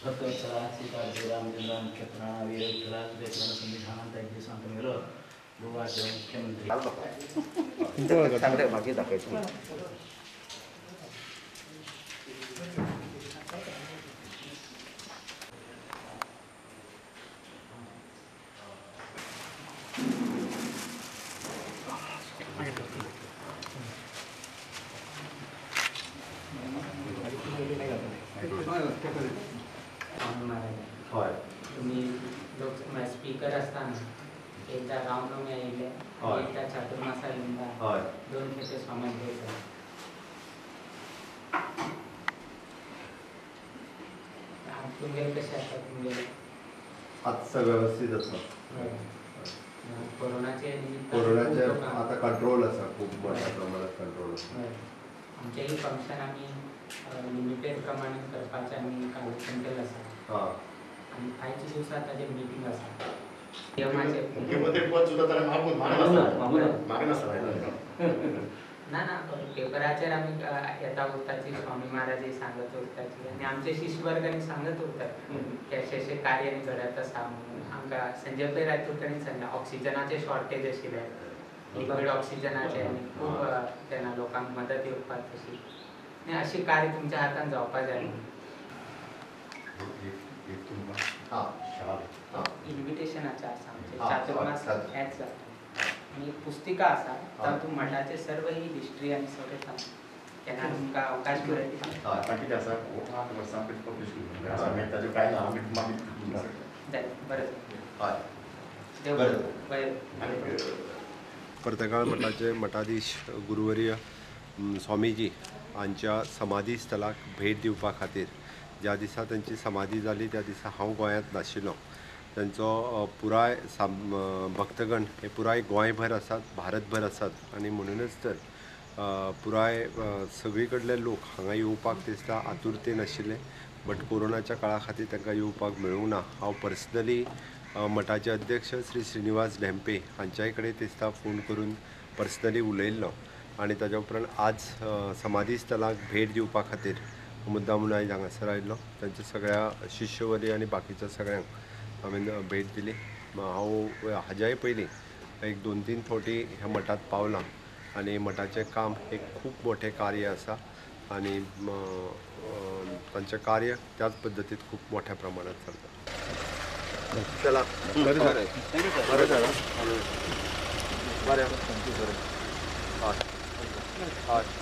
भक्तवत्सला सीतार्थ रामचंद्र मुख्य प्राण वीर विठ्ठला वेतन संविधान त्यांचे सांगून गेलो गोवाचे मुख्यमंत्री चांगले मागे दाखवायचं तुम्ही लोक स्पीकर असताना एकदा रामनवमी आयिल्ले एकदा चातुर्मासा लिंबा दोन खेपे स्वामी घ्यायचा तुमगेले कसे असतात तुमगेले आजचं व्यवस्थित असं कोरोनाचे आता कंट्रोल असा खूप मोठ्या प्रमाणात कंट्रोल असा आमचेही फंक्शन आम्ही लिमिटेड प्रमाणे करपाचे आम्ही कार्यक्रम केला आसा आणि कांयच दिवसात ताजे मिटींग आसा नियमाचे ना पेपराचेर आमी येता उरताची स्वामी महाराज सांगत उरताची आणि आमचे शिष्यवर्गांनी सांगत उरतात की अशे कार्य घडत आसा म्हणून आमकां संजय पै रायतूरकांनी सांगला ऑक्सिजनाचे शॉर्टेज आशिल्ले लिक्वीड ऑक्सिजनाचे आनी खूब तेन्ना लोकांक मदत येवपाक तशी आनी अशी कार्य तुमच्या हातान जावपाक जाय इन्विटेशनाचे आसा आमचे चातुर्मास हेच जाता आणि एक पुस्तिका आसा तातूंत मठाचे सर्व ही हिस्ट्री आनी सगळें सांगता केन्ना तुमकां अवकाश मेळ्ळी पर्तगाळ मठाचे मठाधीश गुरुवर्य स्वामीजी हांच्या समाधी स्थळाक भेट दिवपा खातीर ज्या दिसा त्यांची समाधी जाली त्या दिसा हांव गोंयांत नाशिल्लो त्यांचो पुराय भक्तगण हे पुराय गोंयभर आसात भारतभर आसात आणि म्हणूनच तर पुराय सगळी कडले लोक हांगा येवपाक दिसता आतुरतेन आशिल्ले बट कोरोनाच्या काळा खातीर तांकां येवपाक मेळूंक ना हांव पर्सनली मठाचे अध्यक्ष श्री श्रीनिवास ढेंपे हांच्याय कडेन दिसता फोन करून पर्सनली उलयल्लो आणि ताज्या उपरांत आज समाधी स्थळाक भेट दिवपा खातीर मुद्दामून आयज हांगासर आयिल्लो तांच्या सगळ्या शिश्यवर्य आनी बाकीच्या सगळ्यांक हांवें भेट दिली हांव हाज्याय पयलीं एक 2-3 फावटी ह्या मठांत पावलां आनी मठाचें काम एक खूब मोठें कार्य आसा आनी तांचें कार्य त्याच पद्दतीन खूब मोठ्या प्रमाणात चलता चला बरें जालें बरें हय हय